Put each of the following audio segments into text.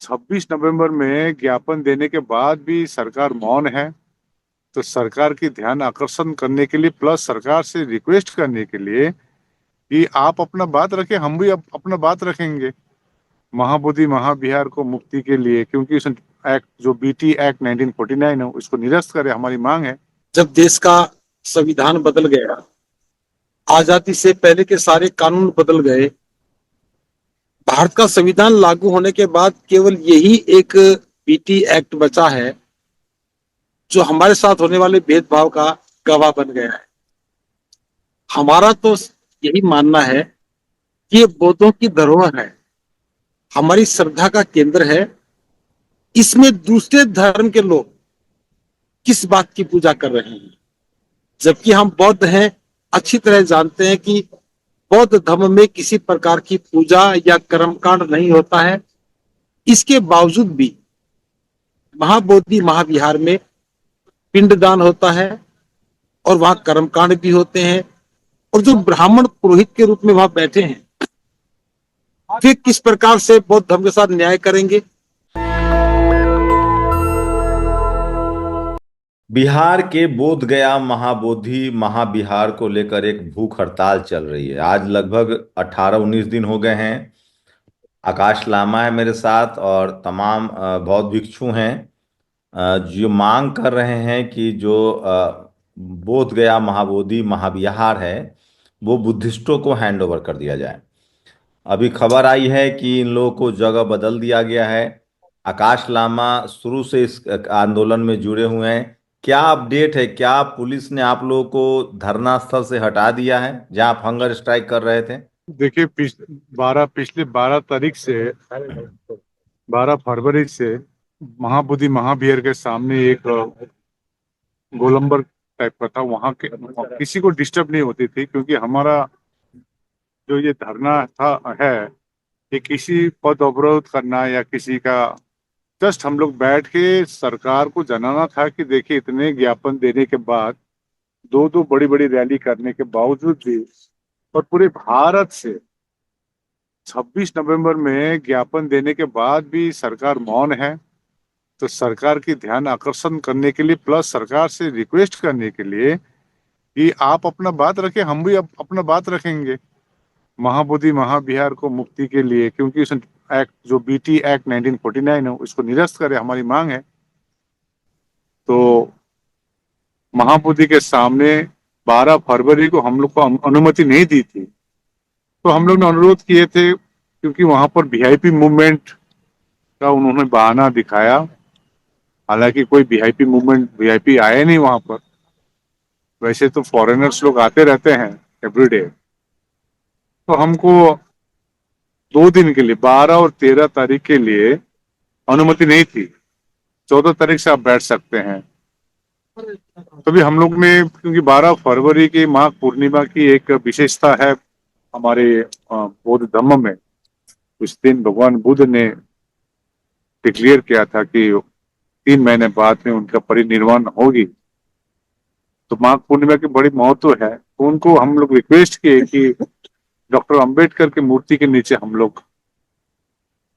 26 नवंबर में ज्ञापन देने के बाद भी सरकार मौन है। तो सरकार की ध्यान आकर्षण करने के लिए प्लस सरकार से रिक्वेस्ट करने के लिए कि आप अपना बात रखें, हम भी अपना बात रखेंगे महाबोधि महाविहार को मुक्ति के लिए, क्योंकि उस एक्ट जो बीटी एक्ट 1949 है उसको निरस्त करे, हमारी मांग है। जब देश का संविधान बदल गया, आजादी से पहले के सारे कानून बदल गए, भारत का संविधान लागू होने के बाद केवल यही एक बीटी एक्ट बचा है जो हमारे साथ होने वाले भेदभाव का गवाह बन गया है। हमारा तो यही मानना है कि ये बौद्धों की धरोहर है, हमारी श्रद्धा का केंद्र है। इसमें दूसरे धर्म के लोग किस बात की पूजा कर रहे हैं, जबकि हम बौद्ध हैं, अच्छी तरह जानते हैं कि बौद्ध धर्म में किसी प्रकार की पूजा या कर्मकांड नहीं होता है। इसके बावजूद भी महाबोधि महाविहार में पिंडदान होता है और वहां कर्मकांड भी होते हैं, और जो ब्राह्मण पुरोहित के रूप में वहां बैठे हैं, वे किस प्रकार से बौद्ध धर्म के साथ न्याय करेंगे। बिहार के बोध गया महाबोधि महाविहार को लेकर एक भूख हड़ताल चल रही है। आज लगभग 18-19 दिन हो गए हैं। आकाश लामा है मेरे साथ और तमाम बौद्ध भिक्षु हैं जो मांग कर रहे हैं कि जो बोध गया महाबोधि महाविहार है वो बुद्धिस्टों को हैंड ओवर कर दिया जाए। अभी खबर आई है कि इन लोगों को जगह बदल दिया गया है। आकाश लामा शुरू से इस आंदोलन में जुड़े हुए हैं। क्या अपडेट है? क्या पुलिस ने आप लोगों को धरना स्थल से हटा दिया है जहां आप हंगर स्ट्राइक कर रहे थे? देखिए, पिछले 12 तारीख से 12 फरवरी से महाबोधि महावीर के सामने एक गोलंबर टाइप का था, वहां के किसी को डिस्टर्ब नहीं होती थी, क्योंकि हमारा जो ये धरना था है कि किसी पद अवरोध करना या किसी का, जस्ट हम लोग बैठ के सरकार को जनाना था कि देखिए इतने ज्ञापन देने के बाद, दो दो बड़ी बड़ी रैली करने के बावजूद भी और पूरे भारत से 26 नवंबर में ज्ञापन देने के बाद भी सरकार मौन है। तो सरकार की ध्यान आकर्षण करने के लिए प्लस सरकार से रिक्वेस्ट करने के लिए कि आप अपना बात रखें, हम भी अपना बात रखेंगे महाबोधि महाविहार को मुक्ति के लिए, क्योंकि उस एक्ट जो बीटी एक्ट 1949 है उसको निरस्त करे, हमारी मांग है। तो महाबोधि के सामने 12 फरवरी को हम लोग को अनुमति नहीं दी थी, तो हम लोग ने अनुरोध किए थे, क्योंकि वहां पर वीआईपी मूवमेंट का उन्होंने बहाना दिखाया। हालांकि कोई वीआईपी मूवमेंट वीआईपी आए नहीं वहां पर, वैसे तो फॉरेनर्स लोग आते रहते हैं एवरीडे। तो हमको 2 दिन के लिए 12 और 13 तारीख के लिए अनुमति नहीं थी। 14 तारीख से आप बैठ सकते हैं। तभी हम लोग ने, क्योंकि 12 फरवरी की माघ पूर्णिमा की एक विशेषता है हमारे बौद्ध धर्म में, उस दिन भगवान बुद्ध ने डिक्लेयर किया था कि 3 महीने बाद में उनका परिनिर्वाण होगी। तो माघ पूर्णिमा की बड़ी महत्व है, तो उनको हम लोग रिक्वेस्ट किए कि डॉक्टर अंबेडकर की मूर्ति के नीचे हम लोग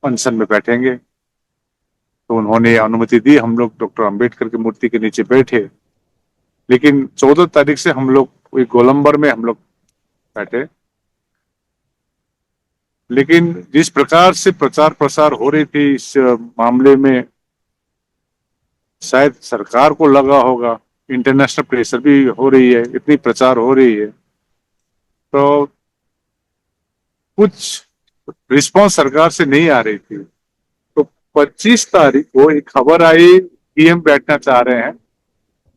अनशन में बैठेंगे। तो उन्होंने अनुमति दी, हम लोग डॉक्टर अंबेडकर की मूर्ति के नीचे बैठे। लेकिन 14 तारीख से हम लोग एक गोलंबर में हम लोग बैठे। लेकिन जिस प्रकार से प्रचार प्रसार हो रही थी इस मामले में, शायद सरकार को लगा होगा, इंटरनेशनल प्रेशर भी हो रही है, इतनी प्रचार हो रही है, तो कुछ रिस्पांस सरकार से नहीं आ रही थी। तो 25 तारीख को एक खबर आई, डीएम बैठना चाह रहे हैं,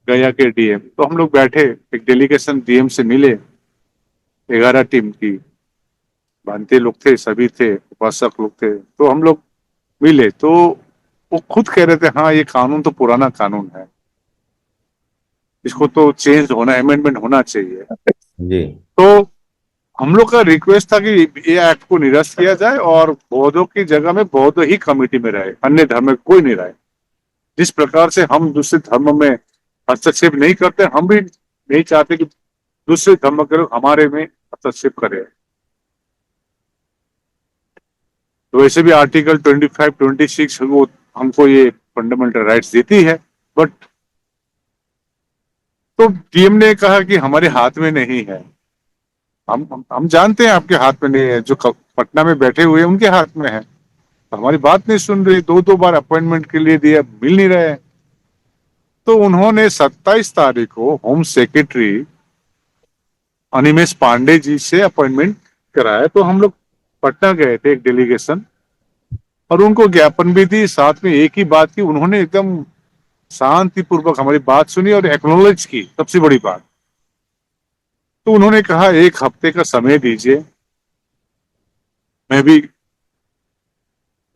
गया के डीएम। तो हम लोग बैठे, एक डेलीगेशन डीएम से मिले, 11 टीम की भांति लोग थे, सभी थे, उपासक लोग थे। तो हम लोग मिले, तो वो खुद कह रहे थे हाँ ये कानून तो पुराना कानून है, इसको तो चेंज होना, अमेंडमेंट होना चाहिए। जी। तो हम लोग का रिक्वेस्ट था कि ये एक्ट को निरस्त किया जाए और बौद्धों की जगह में बौद्ध ही कमेटी में रहे, अन्य धर्म में कोई नहीं रहे। जिस प्रकार से हम दूसरे धर्म में हस्तक्षेप नहीं करते, हम भी नहीं चाहते कि दूसरे धर्म के लोग हमारे में हस्तक्षेप करें। तो वैसे भी आर्टिकल 25, 26 वो हमको ये फंडामेंटल राइट्स देती है, बट तो डीएम ने कहा कि हमारे हाथ में नहीं है। हम जानते हैं आपके हाथ में नहीं है, जो पटना में बैठे हुए हैं उनके हाथ में है। तो हमारी बात नहीं सुन रही, दो दो बार अपॉइंटमेंट के लिए दिया, मिल नहीं रहे। तो उन्होंने 27 तारीख को होम सेक्रेटरी अनिमेष पांडे जी से अपॉइंटमेंट कराया। तो हम लोग पटना गए थे एक डेलीगेशन, और उनको ज्ञापन भी दी। साथ में एक ही बात की, उन्होंने एकदम शांतिपूर्वक हमारी बात सुनी और एक्नॉलेज की, सबसे बड़ी बात। तो उन्होंने कहा 1 हफ्ते का समय दीजिए, मैं भी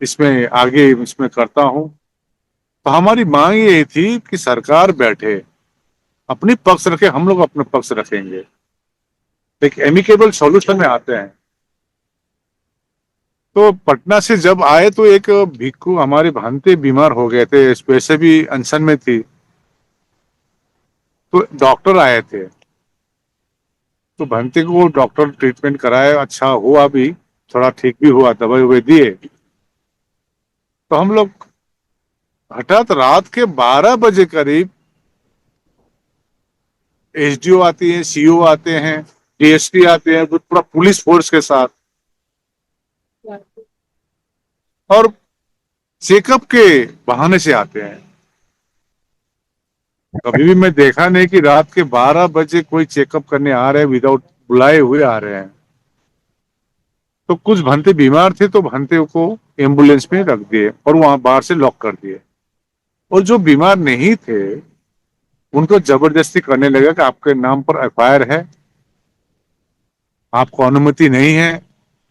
इसमें आगे इसमें करता हूं। तो हमारी मांग ये थी कि सरकार बैठे, अपनी पक्ष रखे, हम लोग अपने पक्ष रखेंगे, एक एमिकेबल सॉल्यूशन में आते हैं। तो पटना से जब आए तो एक भिक्खू हमारे भांते बीमार हो गए थे, वैसे भी अनशन में थी। तो डॉक्टर आए थे, तो भांते को डॉक्टर ट्रीटमेंट कराया, अच्छा हुआ भी, थोड़ा ठीक भी हुआ, दवाई ववाई दिए। तो हम लोग हठात रात के 12 बजे करीब एसडीओ आती है, सीओ आते हैं, डीएसपी आते हैं, पूरा पुलिस फोर्स के साथ, और चेकअप के बहाने से आते हैं। कभी भी मैं देखा नहीं कि रात के 12 बजे कोई चेकअप करने आ रहे हैं, विदाउट बुलाए हुए आ रहे हैं। तो कुछ भंते बीमार थे, तो भंते को एम्बुलेंस में रख दिए और वहां बाहर से लॉक कर दिए। और जो बीमार नहीं थे उनको जबरदस्ती करने लगा कि आपके नाम पर एफआईआर है, आपको अनुमति नहीं है,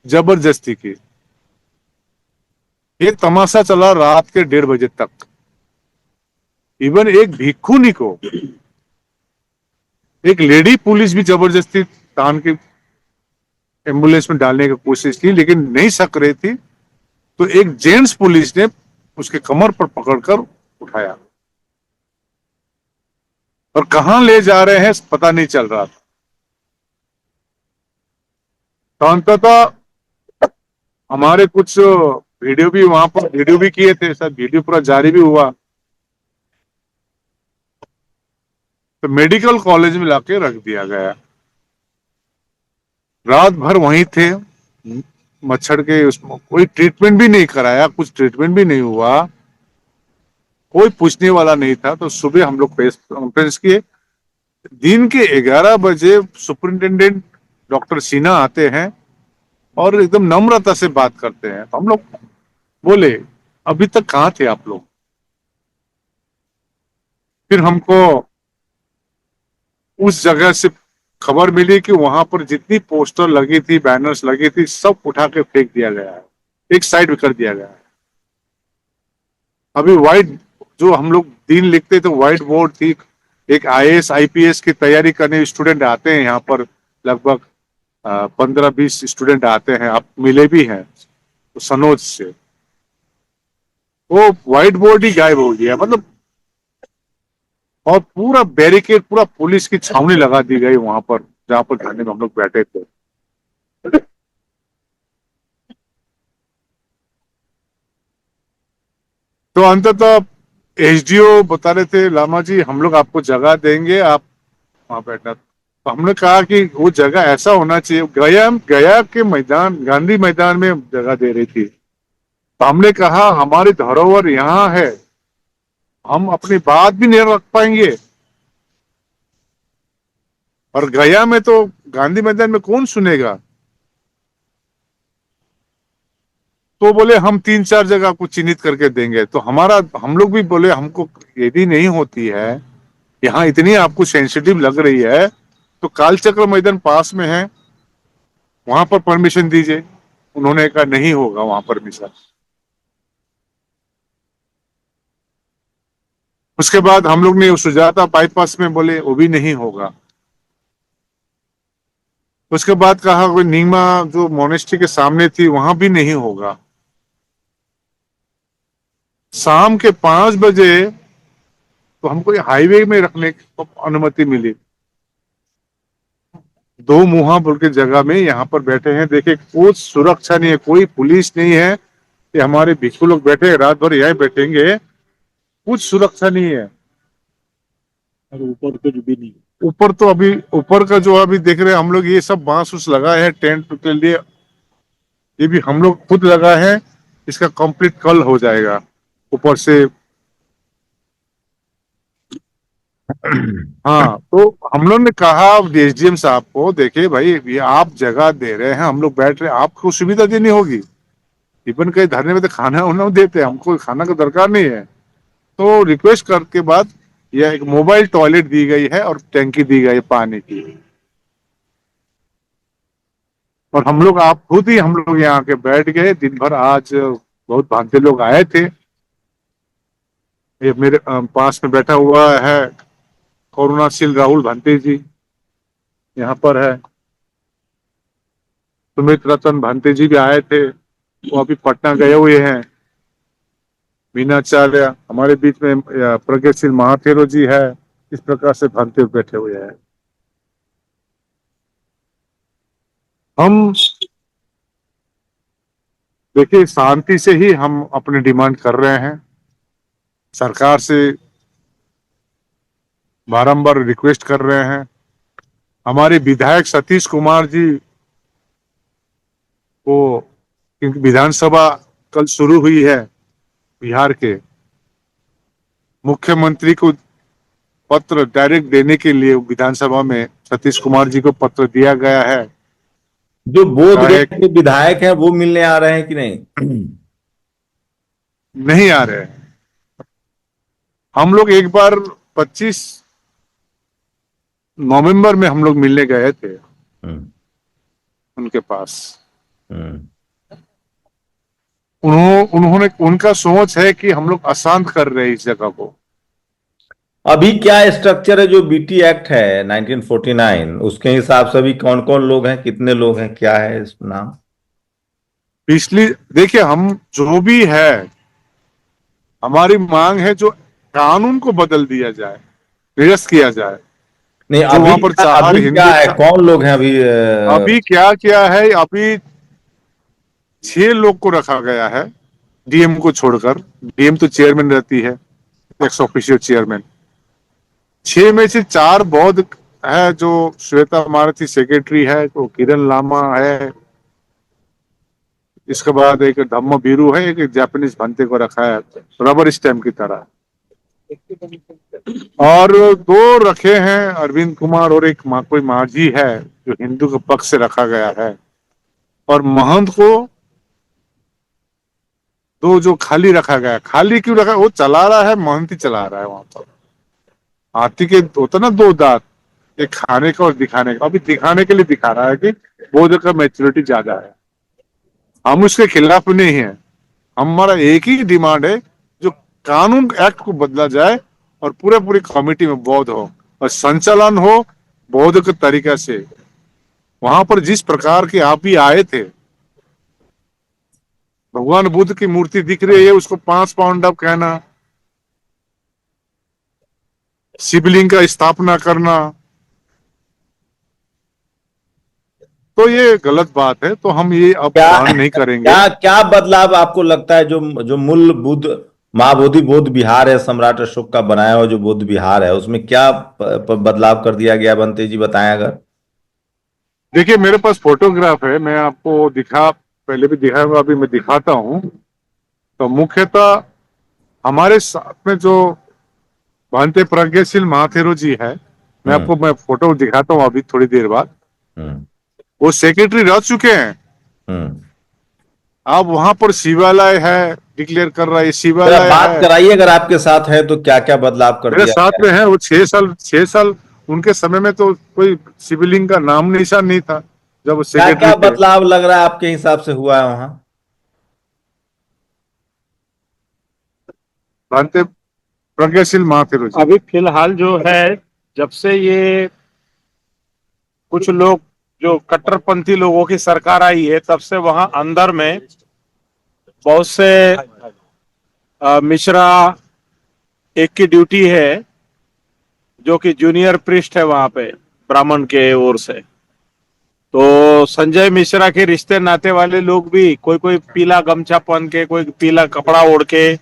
जबरदस्ती की। ये तमाशा चला रात के 1:30 बजे तक। इवन एक भिक्षुनी को, एक लेडी पुलिस भी जबरदस्ती तान के एम्बुलेंस में डालने की कोशिश की, लेकिन नहीं सक रही थी। तो एक जेंट्स पुलिस ने उसके कमर पर पकड़कर उठाया, और कहां ले जा रहे हैं पता नहीं चल रहा था। तो अंततः हमारे कुछ वीडियो भी वहां पर वीडियो भी किए थे, सब वीडियो पूरा जारी भी हुआ। तो मेडिकल कॉलेज में लाके रख दिया गया। रात भर वहीं थे, मच्छर के उसमें कोई ट्रीटमेंट भी नहीं कराया, कुछ ट्रीटमेंट भी नहीं हुआ, कोई पूछने वाला नहीं था। तो सुबह हम लोग प्रेस कॉन्फ्रेंस किए। दिन के 11 बजे सुपरिंटेंडेंट डॉक्टर सिन्हा आते हैं और एकदम नम्रता से बात करते हैं। तो हम लोग बोले अभी तक कहाँ थे आप लोग। फिर हमको उस जगह से खबर मिली कि वहां पर जितनी पोस्टर लगी थी, बैनर्स लगी थी, सब उठा के फेंक दिया गया है, एक साइड कर दिया गया है। अभी व्हाइट, जो हम लोग दिन लिखते थे व्हाइट बोर्ड थी, एक आईएएस आईपीएस की तैयारी करने स्टूडेंट आते हैं यहाँ पर, लगभग 15-20 स्टूडेंट आते हैं, आप मिले भी हैं तो सनोज से। वो व्हाइट बोर्ड ही गायब हो गया, मतलब। और पूरा बैरिकेड, पूरा पुलिस की छावनी लगा दी गई वहां पर, जहां पर धरने में हम लोग बैठे थे। तो अंततः एसडीओ बता रहे थे, लामा जी हम लोग आपको जगह देंगे, आप वहां बैठना। तो हमने कहा कि वो जगह ऐसा होना चाहिए, गया के मैदान, गांधी मैदान में जगह दे रही थी। तो हमने कहा हमारी धरोहर यहाँ है, हम अपनी बात भी नहीं रख पाएंगे, और गया में तो गांधी मैदान में कौन सुनेगा। तो बोले हम 3-4 जगह को चिन्हित करके देंगे। तो हम लोग भी बोले हमको यदि नहीं होती है, यहाँ इतनी आपको सेंसिटिव लग रही है, तो कालचक्र मैदान पास में है, वहां पर परमिशन दीजिए। उन्होंने कहा नहीं होगा वहां परमिशन। उसके बाद हम लोग ने सुजाता बाईपास में बोले वो भी नहीं होगा। उसके बाद कहा कोई नीमा जो मोनेस्ट्री के सामने थी, वहां भी नहीं होगा। शाम के 5 बजे तो हमको हाईवे में रखने की अनुमति मिली। दो मुहा बोल के जगह में यहाँ पर बैठे हैं, देखे कोई सुरक्षा नहीं है, कोई पुलिस नहीं है, कि हमारे भिक्षु लोग बैठे रात भर यहीं बैठेंगे, कुछ सुरक्षा नहीं है। और ऊपर कुछ भी नहीं। ऊपर तो अभी ऊपर का जो अभी देख रहे हैं हम लोग, ये सब बांस उस लगाए हैं टेंट के लिए, ये भी हम लोग खुद लगाए हैं। इसका कंप्लीट कल हो जाएगा ऊपर से। हाँ, तो हम लोग ने कहा एसडीएम साहब को, देखिए भाई ये आप जगह दे रहे हैं, हम लोग बैठ रहे हैं, आपको सुविधा देनी होगी। इवन कहीं धरने में तो खाना उन्ना देते हैं, हमको खाना का दरकार नहीं है। तो रिक्वेस्ट करके बाद यह एक मोबाइल टॉयलेट दी गई है और टैंकी दी गई है पानी की। और हम लोग आप खुद ही हम लोग यहाँ के बैठ गए दिन भर। आज बहुत भांति लोग आए थे। ये मेरे पास में बैठा हुआ है करुणाशील राहुल भांते जी, यहाँ पर है। सुमित रतन भांते जी भी आए थे, वो अभी पटना गए हुए हैं। मीनाचार्य हमारे बीच में, प्रज्ञाशील महाथेरो जी है। इस प्रकार से भांते बैठे हुए हैं। हम देखिए शांति से ही हम अपने डिमांड कर रहे हैं। सरकार से बारंबार रिक्वेस्ट कर रहे हैं। हमारे विधायक सतीश कुमार जी को, क्योंकि विधानसभा कल शुरू हुई है बिहार के, मुख्यमंत्री को पत्र डायरेक्ट देने के लिए विधानसभा में सतीश कुमार जी को पत्र दिया गया है। जो बोध गया चाहे के विधायक हैं वो मिलने आ रहे हैं कि नहीं? नहीं आ रहे हैं। हम लोग एक बार 25 नवंबर में हम लोग मिलने गए थे उनके पास। उन्होंने उनका सोच है कि हम लोग अशांत कर रहे हैं इस जगह को। अभी क्या स्ट्रक्चर है जो बीटी एक्ट है 1949, उसके हिसाब से अभी कौन कौन लोग हैं, कितने लोग हैं, क्या है इस नाम? पिछली देखिए, हम जो भी है, हमारी मांग है जो कानून को बदल दिया जाए, निरस्त किया जाए। नहीं, जो वहां पर चार अभी क्या हिंदू है, कौन लोग हैं अभी? अभी क्या क्या है, अभी 6 लोग को रखा गया है डीएम को छोड़कर। डीएम तो चेयरमैन रहती है, एक्स ऑफिशियल चेयरमैन। 6 में से 4 बौद्ध है, जो श्वेता मारती सेक्रेटरी है, तो किरण लामा है। इसके बाद एक धम्म बीरू है, एक जापानीज भंते को रखा है रबर स्टैम्प की तरह। और 2 रखे हैं अरविंद कुमार, और एक कोई माझी है जो हिंदू के पक्ष से रखा गया है। और महंत को 2 जो खाली रखा गया है। खाली क्यों रखा है? वो चला रहा है, महंत ही चला रहा है वहां पर। हाथी के होता ना 2 दांत, एक खाने का और दिखाने का। अभी दिखाने के लिए दिखा रहा है कि बौद्ध का मैच्योरिटी ज्यादा है। हम उसके खिलाफ नहीं है। हमारा एक ही डिमांड है, जो कानून एक्ट को बदला जाए और पूरी कमेटी में बौद्ध हो और संचालन हो बौद्ध के तरीके से। वहां पर जिस प्रकार के आप ही आए थे, भगवान बुद्ध की मूर्ति दिख रही है, उसको 5 पाउंड अब कहना, शिवलिंग का स्थापना करना, तो ये गलत बात है। तो हम ये अब क्या सहन नहीं करेंगे। क्या क्या बदलाव आपको लगता है? जो जो मूल बुद्ध महाबोधि बौद्ध विहार है, सम्राट अशोक का बनाया हुआ जो बौद्ध विहार है, उसमें क्या बदलाव कर दिया गया? बनते जी बताएं अगर। देखिए मेरे पास फोटोग्राफ है, मैं आपको पहले भी दिखाया हुआ, अभी मैं दिखाता हूँ। तो मुख्यतः हमारे साथ में जो भांते प्रज्ञाशील महाथेरो जी है, मैं फोटो दिखाता हूँ अभी थोड़ी देर बाद। वो सेक्रेटरी रह चुके हैं। अब वहां पर शिवालय है, डिक्लेयर कर रहा है जरा शिवालय बात है। कराइए अगर आपके साथ है तो, क्या क्या बदलाव कर मेरे दिया साथ गया में है वो। 6 साल उनके समय में तो कोई शिवलिंग का नाम निशान नहीं था जब वो क्या सेक्रेटरी क्या थे। बदलाव लग रहा है आपके हिसाब से हुआ है वहां? भांते प्रज्ञाशील महाथेरो जी। अभी फिलहाल जो है, जब से ये कुछ लोग जो कट्टरपंथी लोगों की सरकार आई है, तब से वहां अंदर में बहुत से मिश्रा एक की ड्यूटी है, जो कि जूनियर प्रीस्ट है वहां पे ब्राह्मण के ओर से। तो संजय मिश्रा के रिश्ते नाते वाले लोग भी कोई कोई पीला गमछा पहन के, कोई पीला कपड़ा ओढ़ के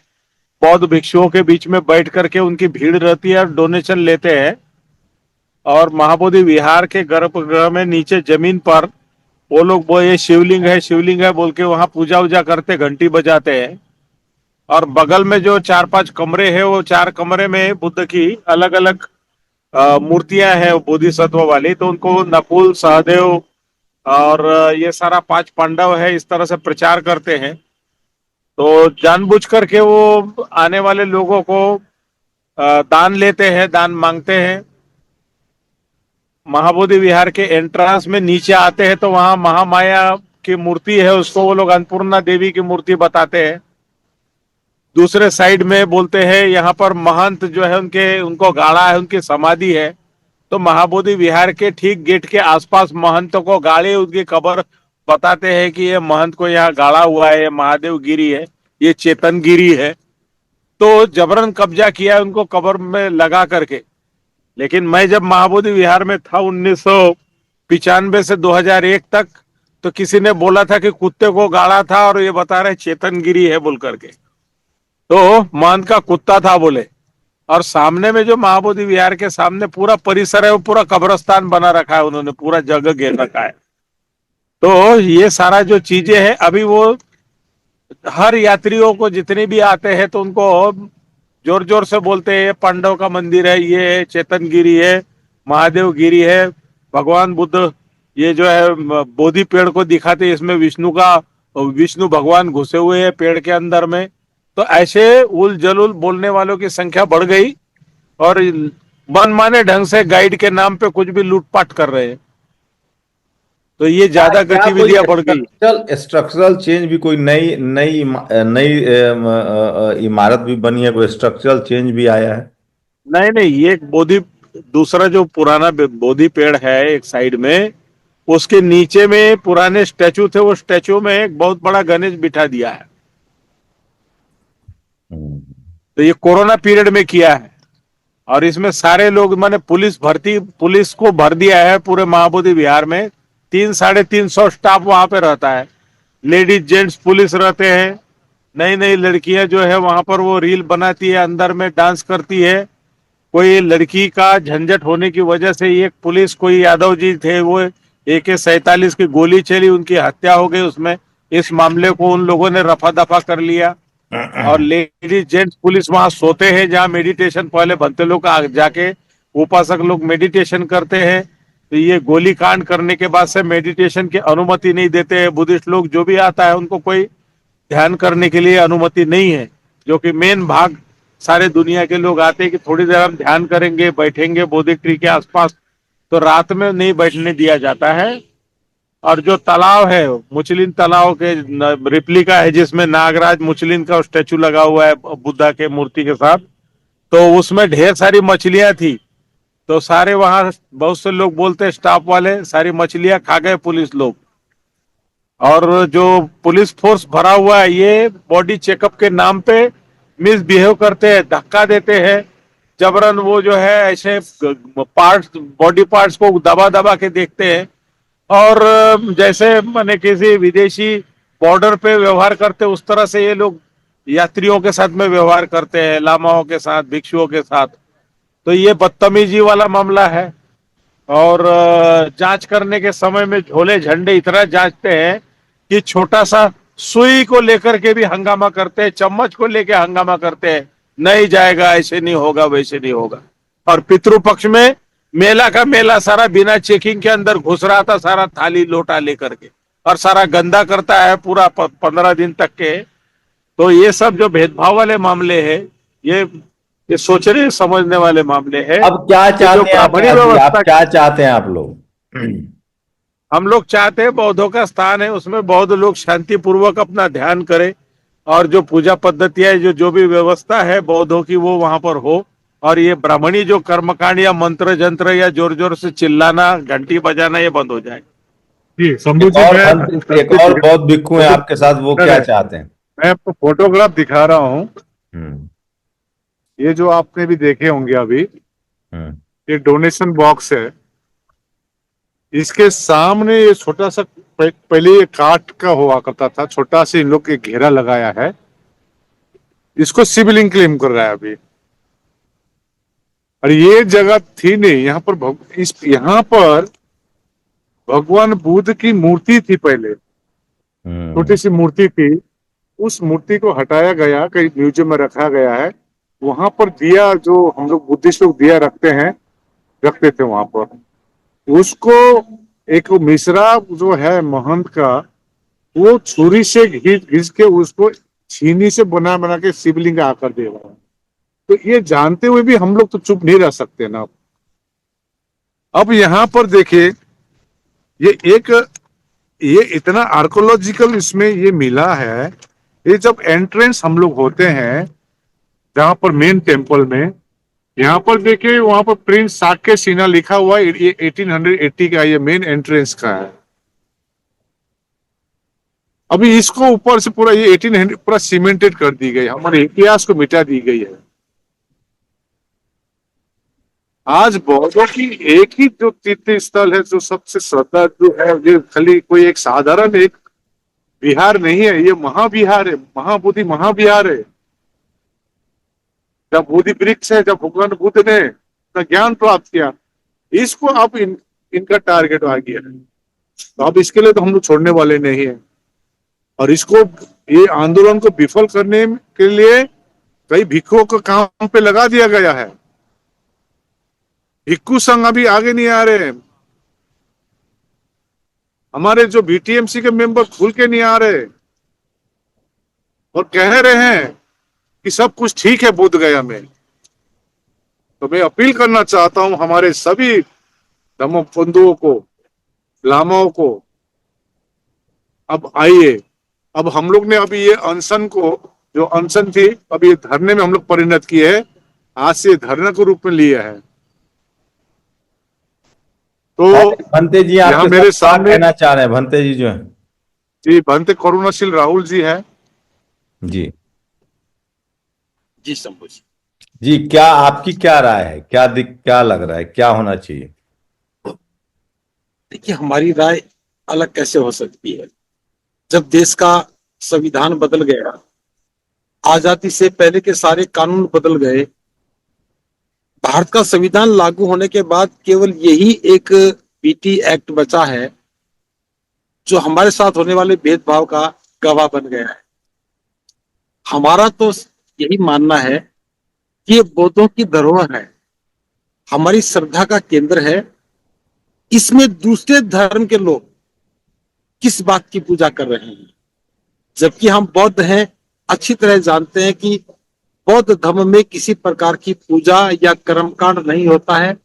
बौद्ध भिक्षुओं के बीच में बैठ करके उनकी भीड़ रहती है और डोनेशन लेते हैं। और महाबोधि विहार के गर्भगृह में नीचे जमीन पर वो लोग ये शिवलिंग है बोल के वहां पूजा वूजा करते, घंटी बजाते हैं। और बगल में जो 4-5 कमरे हैं, वो 4 कमरे में बुद्ध की अलग अलग मूर्तियां हैं बोधिसत्व वाली। तो उनको नकुल, सहदेव और ये सारा 5 पांडव है, इस तरह से प्रचार करते हैं। तो जानबूझ करके वो आने वाले लोगों को दान लेते हैं, दान मांगते हैं। महाबोधि विहार के एंट्रेंस में नीचे आते हैं तो वहां महामाया की मूर्ति है, उसको वो लोग अन्नपूर्णा देवी की मूर्ति बताते हैं। दूसरे साइड में बोलते हैं यहाँ पर महंत जो है उनको गाड़ा है, उनकी समाधि है। तो महाबोधि विहार के ठीक गेट के आसपास महंतों को गाड़े, उनकी कब्र बताते हैं कि ये महंत को यहाँ गाड़ा हुआ है, ये महादेव गिरी है, ये चेतन गिरी है। तो जबरन कब्जा किया है उनको कब्र में लगा करके। लेकिन मैं जब महाबोधि विहार में था 1995 से 2001 तक, तो किसी ने बोला था कि कुत्ते को गाड़ा था और ये बता रहे चेतन गिरी है बोल करके। तो महंत का कुत्ता था बोले। और सामने में जो महाबोधि विहार के सामने पूरा परिसर है, वो पूरा कब्रिस्तान बना रखा है, उन्होंने पूरा जगह घेर रखा है। तो ये सारा जो चीजें हैं, अभी वो हर यात्रियों को जितने भी आते हैं तो उनको जोर जोर से बोलते हैं ये पांडव का मंदिर है, ये चेतन गिरी है, महादेव गिरी है। भगवान बुद्ध ये जो है बोधि पेड़ को दिखाते, इसमें विष्णु भगवान घुसे हुए हैं पेड़ के अंदर में। तो ऐसे उल जलूल बोलने वालों की संख्या बढ़ गई और मनमाने ढंग से गाइड के नाम पे कुछ भी लूटपाट कर रहे हैं। तो ये ज्यादा गतिविधियां बढ़ गई। स्ट्रक्चरल चेंज भी, कोई नई नई नई इमारत भी बनी है, कोई स्ट्रक्चरल चेंज भी आया है? नहीं नहीं, ये एक दूसरा जो पुराना बोधि पेड़ है एक साइड में, उसके नीचे में पुराने स्टैचू थे, वो स्टैचू में एक बहुत बड़ा गणेश बिठा दिया है। तो ये कोरोना पीरियड में किया है। और इसमें सारे लोग, माने पुलिस को भर दिया है पूरे महाबोधि विहार में। 300-350 स्टाफ वहां पे रहता है, लेडीज जेंट्स पुलिस रहते हैं। नई नई लड़कियां जो है वहां पर वो रील बनाती है, अंदर में डांस करती है। कोई लड़की का झंझट होने की वजह से एक पुलिस, कोई यादव जी थे, वो AK-47 की गोली चली, उनकी हत्या हो गई उसमें। इस मामले को उन लोगों ने रफा दफा कर लिया। और लेडीज जेंट्स पुलिस वहां सोते हैं, जहां मेडिटेशन पहले भंते लोग जाके उपासक लोग मेडिटेशन करते हैं। तो ये गोली कांड करने के बाद से मेडिटेशन की अनुमति नहीं देते हैं बुद्धिस्ट लोग। जो भी आता है उनको कोई ध्यान करने के लिए अनुमति नहीं है, जो कि मेन भाग सारे दुनिया के लोग आते हैं कि थोड़ी देर हम ध्यान करेंगे, बैठेंगे बोधि ट्री के आसपास। तो रात में नहीं बैठने दिया जाता है। और जो तालाब है, मुचलिन तालाब के रिप्लिका है, जिसमें नागराज मुचलिन का स्टैचू लगा हुआ है बुद्धा के मूर्ति के साथ, तो उसमें ढेर सारी मछलियां थी। तो सारे वहां बहुत से लोग बोलते हैं, स्टाफ वाले, सारी मछलियां खा गए पुलिस लोग। और जो पुलिस फोर्स भरा हुआ है, ये बॉडी चेकअप के नाम पे मिसबिहेव करते हैं, धक्का देते हैं जबरन। वो जो है ऐसे पार्ट्स, बॉडी पार्ट्स को दबा दबा के देखते हैं। और जैसे माने किसी विदेशी बॉर्डर पे व्यवहार करते, उस तरह से ये लोग यात्रियों के साथ में व्यवहार करते हैं, लामाओं के साथ, भिक्षुओं के साथ। तो ये बदतमीजी वाला मामला है। और जांच करने के समय में झोले झंडे इतना जांचते हैं कि छोटा सा सुई को लेकर के भी हंगामा करते हैं, चम्मच को लेकर हंगामा करते हैं, नहीं जाएगा, ऐसे नहीं होगा, वैसे नहीं होगा। और पितृपक्ष में मेला का मेला सारा बिना चेकिंग के अंदर घुस रहा था, सारा थाली लोटा लेकर के, और सारा गंदा करता है पूरा 15 दिन तक के। तो ये सब जो भेदभाव वाले मामले हैं, ये सोचने समझने वाले मामले हैं। अब क्या चाहते हैं आप क्या चाहते हैं आप लोग? हम लोग चाहते हैं बौद्धों का स्थान है, उसमें बौद्ध लोग शांति पूर्वक अपना ध्यान करें। और जो पूजा पद्धतियां, जो भी व्यवस्था है बौद्धों की, वो वहां पर हो। और ये ब्राह्मणी जो कर्मकांड या मंत्र जंत्र या जोर जोर से चिल्लाना, घंटी बजाना, ये बंद हो जाए। जी, शंभू जी, एक और बौद्ध भिक्षु है आपके साथ, वो क्या चाहते हैं? मैं आपको फोटोग्राफ दिखा रहा हूँ। ये जो आपने भी देखे होंगे अभी, ये डोनेशन बॉक्स है। इसके सामने ये छोटा सा पहले ये काठ का हुआ करता था, छोटा सा इन लोग एक घेरा लगाया है, इसको शिवलिंग क्लेम कर रहा है अभी। और ये जगह थी नहीं, यहाँ पर यहाँ पर भगवान बुद्ध की मूर्ति थी पहले, छोटी सी मूर्ति थी। उस मूर्ति को हटाया गया, कहीं म्यूजियम में रखा गया है। वहां पर दिया, जो हम लोग बुद्धिस्ट लोग दिया रखते थे वहां पर, उसको एक मिश्रा जो है महंत का, वो छुरी से घिस घिस के उसको छीनी से बना बना के शिवलिंग का आकार दे रहा है। तो ये जानते हुए भी हम लोग तो चुप नहीं रह सकते ना। अब यहाँ पर देखिए, ये इतना आर्कोलॉजिकल इसमें ये मिला है। ये जब एंट्रेंस हम लोग होते हैं जहां पर मेन टेम्पल में, यहाँ पर देखिए, वहां पर प्रिंस साक्य सिन्हा लिखा हुआ है। ये 1880 का ये मेन एंट्रेंस का है। अभी इसको ऊपर से पूरा ये 1800 पूरा सीमेंटेड कर दी गई, हमारे इतिहास को मिटा दी गई है। आज बौद्धों की एक ही जो तीर्थ स्थल है, जो सबसे श्रद्धा जो है, ये खाली कोई एक साधारण एक विहार नहीं है, ये महाविहार है, महाबोधि महाविहार है। जब बोधि वृक्ष है, जब भगवान बुद्ध ने ज्ञान प्राप्त किया, इसको अब इनका टारगेट आ गया है। तो अब इसके लिए तो हम लोग छोड़ने वाले नहीं है। और इसको, ये आंदोलन को विफल करने के लिए कई भिक्षुओं को काम पे लगा दिया गया है। भिक्षु संघ अभी आगे नहीं आ रहे हैं। हमारे जो बीटीएमसी के मेंबर खुल के नहीं आ रहे और कह रहे हैं कि सब कुछ ठीक है बोध गया में। तो मैं अपील करना चाहता हूं हमारे सभी धम्म बंधुओं को, लामाओं को, अब आइए। अब हम लोग ने अभी ये अनशन को, जो अनशन थी, अब ये धरने में हम लोग परिणत किए हैं। आज से धरने के रूप में लिया है। तो भंते जी, यहाँ आपके मेरे साथ सामने कहना चाह रहे हैं भंते जी जो है? जी, भंते करुणाशील राहुल जी है। जी जी शंभू जी। जी, क्या आपकी क्या राय है? क्या लग रहा है, क्या होना चाहिए? देखिए, हमारी राय अलग कैसे हो सकती है जब देश का संविधान बदल गया, आजादी से पहले के सारे कानून बदल गए। भारत का संविधान लागू होने के बाद केवल यही एक पीटी एक्ट बचा है जो हमारे साथ होने वाले भेदभाव का गवाह बन गया है। हमारा तो यही मानना है कि ये बौद्धों की धरोहर है, हमारी श्रद्धा का केंद्र है। इसमें दूसरे धर्म के लोग किस बात की पूजा कर रहे हैं, जबकि हम बौद्ध हैं, अच्छी तरह जानते हैं कि बौद्ध धर्म में किसी प्रकार की पूजा या कर्मकांड नहीं होता है।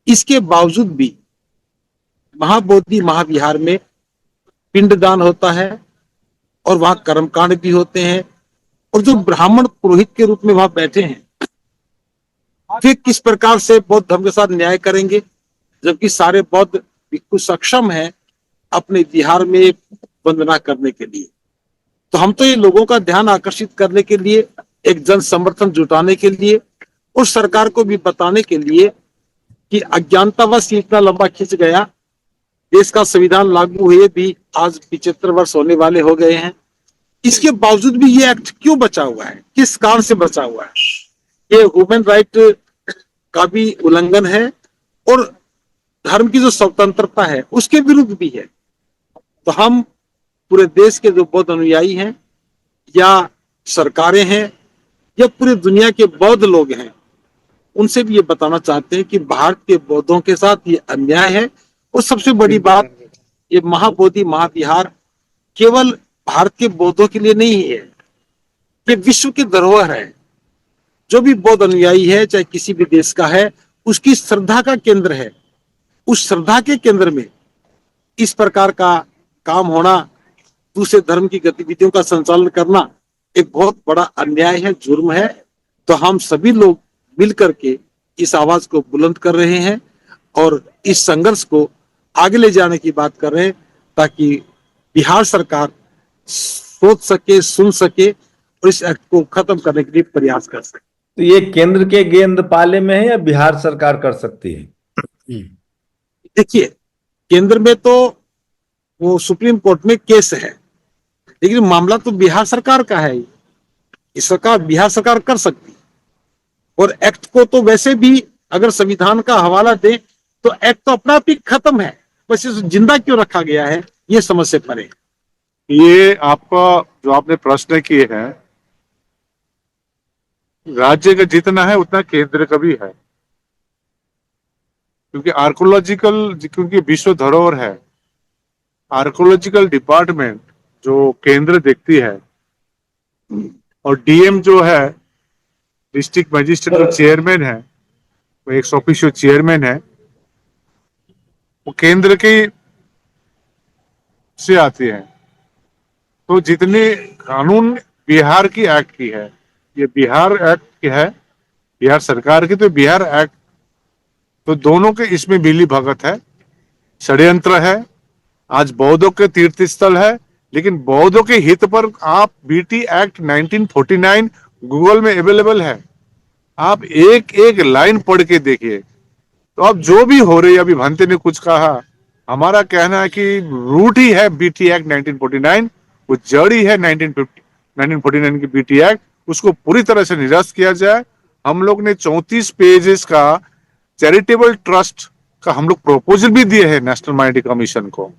इसके बावजूद भी महाबोधि महाविहार में पिंडदान होता है और वहां कर्मकांड भी होते हैं। और जो ब्राह्मण पुरोहित के रूप में वहां बैठे हैं, फिर किस प्रकार से बौद्ध धर्म के साथ न्याय करेंगे, जबकि सारे बौद्ध भिक्षु सक्षम हैं अपने विहार में वंदना करने के लिए। तो हम तो ये लोगों का ध्यान आकर्षित करने के लिए, एक जन समर्थन जुटाने के लिए और सरकार को भी बताने के लिए कि अज्ञानतावश इतना लंबा खिंच गया। देश का संविधान लागू हुए भी आज 75 वर्ष होने वाले हो गए हैं। इसके बावजूद भी ये एक्ट क्यों बचा हुआ है, किस कारण से बचा हुआ है? ये ह्यूमन राइट का भी उल्लंघन है और धर्म की जो स्वतंत्रता है उसके विरुद्ध भी है। तो हम पूरे देश के जो बौद्ध अनुयायी हैं या सरकारें हैं या पूरी दुनिया के बौद्ध लोग हैं, उनसे भी ये बताना चाहते हैं कि भारत के बौद्धों के साथ ये अन्याय है। और सबसे बड़ी बात, ये महाबोधि महाविहार केवल भारत के बौद्धों के लिए नहीं है, ये विश्व की धरोहर है। जो भी बौद्ध अनुयायी है, चाहे किसी भी देश का है, उसकी श्रद्धा का केंद्र है। उस श्रद्धा के केंद्र में इस प्रकार का काम होना, दूसरे धर्म की गतिविधियों का संचालन करना एक बहुत बड़ा अन्याय है, जुर्म है। तो हम सभी लोग मिलकर के इस आवाज को बुलंद कर रहे हैं और इस संघर्ष को आगे ले जाने की बात कर रहे हैं, ताकि बिहार सरकार सोच सके, सुन सके और इस एक्ट को खत्म करने के लिए प्रयास कर सके। तो ये केंद्र के गेंद पाले में है या बिहार सरकार कर सकती है? देखिए, केंद्र में तो वो सुप्रीम कोर्ट में केस है, लेकिन मामला तो बिहार सरकार का है। इस सरकार बिहार सरकार कर सकती, और एक्ट को तो वैसे भी अगर संविधान का हवाला दे तो एक्ट तो अपना आप ही खत्म है, बस इसे जिंदा क्यों रखा गया है, ये समझ से परे। ये आपका जो आपने प्रश्न किए हैं, राज्य का जितना है उतना केंद्र का भी है, क्योंकि आर्कोलॉजिकल, क्योंकि विश्व धरोहर है, आर्कोलॉजिकल डिपार्टमेंट जो केंद्र देखती है, और डीएम जो है डिस्ट्रिक्ट मजिस्ट्रेट जो चेयरमैन है, वो एक ऑफिशियल चेयरमैन है, वो केंद्र की से आती है। तो जितने कानून बिहार की एक्ट की है, ये बिहार एक्ट की है, बिहार सरकार की, तो बिहार एक्ट, तो दोनों के इसमें मिली भगत है, षड्यंत्र है। आज बौद्धों के तीर्थ स्थल है, लेकिन बौद्धों के हित पर आप बीटी एक्ट 1949 गूगल में अवेलेबल है, आप एक एक लाइन पढ़ के देखिए। तो अब जो भी हो रही है, अभी भंते ने कुछ कहा, हमारा कहना है कि रूट ही है बीटी एक्ट 1949, वो जड़ ही है 1949 की बीटी एक्ट, उसको पूरी तरह से निरस्त किया जाए। हम लोग ने 34 पेजेस का चैरिटेबल ट्रस्ट का हम लोग प्रपोजल भी दिए हैं नेशनल माइनॉरिटी कमीशन को।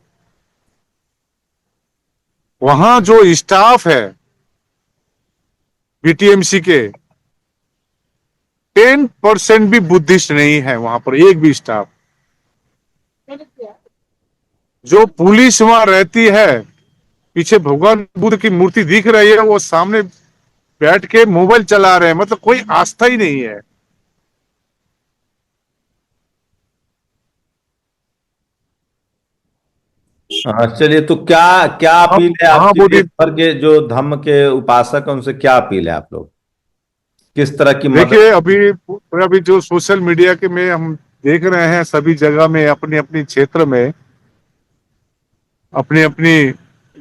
वहां जो स्टाफ है बीटीएमसी के, 10% भी बुद्धिस्ट नहीं है वहां पर, एक भी स्टाफ। जो पुलिस वहां रहती है, पीछे भगवान बुद्ध की मूर्ति दिख रही है, वो सामने बैठ के मोबाइल चला रहे हैं, मतलब कोई आस्था ही नहीं है। हाँ, चलिए, तो क्या क्या अपील है आपकी महाबोधि, देश भर के जो धम्म के उपासक हैं, उनसे क्या अपील है? आप लोग किस तरह की मदद? देखिए अभी जो सोशल मीडिया के में हम देख रहे हैं, सभी जगह में अपने अपने क्षेत्र में, अपनी अपनी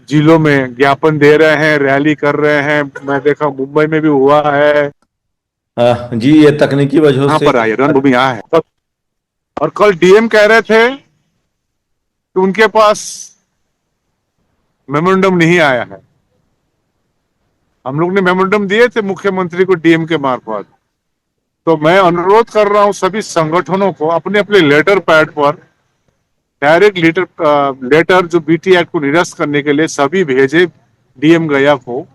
जिलों में ज्ञापन दे रहे हैं, रैली कर रहे हैं। मैं देखा मुंबई में भी हुआ है। जी, ये तकनीकी वजहों यहाँ से पर आई रणभूमि यहाँ है। और कल डीएम कह रहे थे कि उनके पास मेमोरेंडम नहीं आया है। हम लोग ने मेमोरेंडम दिए थे मुख्यमंत्री को डीएम के मार्फत। तो मैं अनुरोध कर रहा हूं सभी संगठनों को अपने अपने लेटर पैड पर डायरेक्ट लेटर जो बीटी एक्ट को निरस्त करने के लिए सभी भेजे, डीएम गया को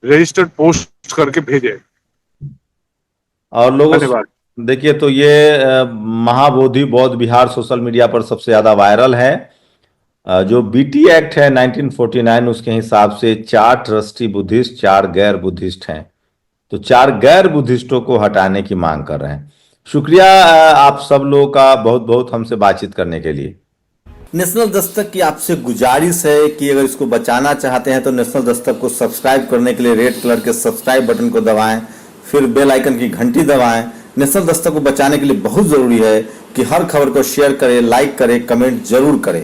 रजिस्टर्ड पोस्ट करके भेजे। और लोगों धन्यवाद। देखिए, तो ये महाबोधि बौद्ध विहार सोशल मीडिया पर सबसे ज्यादा वायरल है। जो बीटी एक्ट है 1949, उसके हिसाब से 4 ट्रस्टी बुद्धिस्ट, 4 गैर बुद्धिस्ट हैं। तो 4 गैर बुद्धिस्टों को हटाने की मांग कर रहे हैं। शुक्रिया आप सब लोगों का बहुत बहुत हमसे बातचीत करने के लिए। नेशनल दस्तक की आपसे गुजारिश है कि अगर इसको बचाना चाहते हैं तो नेशनल दस्तक को सब्सक्राइब करने के लिए रेड कलर के सब्सक्राइब बटन को दबाएं, फिर बेल आइकन की घंटी दबाएं। नेशनल दस्तक को बचाने के लिए बहुत जरूरी है कि हर खबर को शेयर करें, लाइक करें, कमेंट जरूर करें।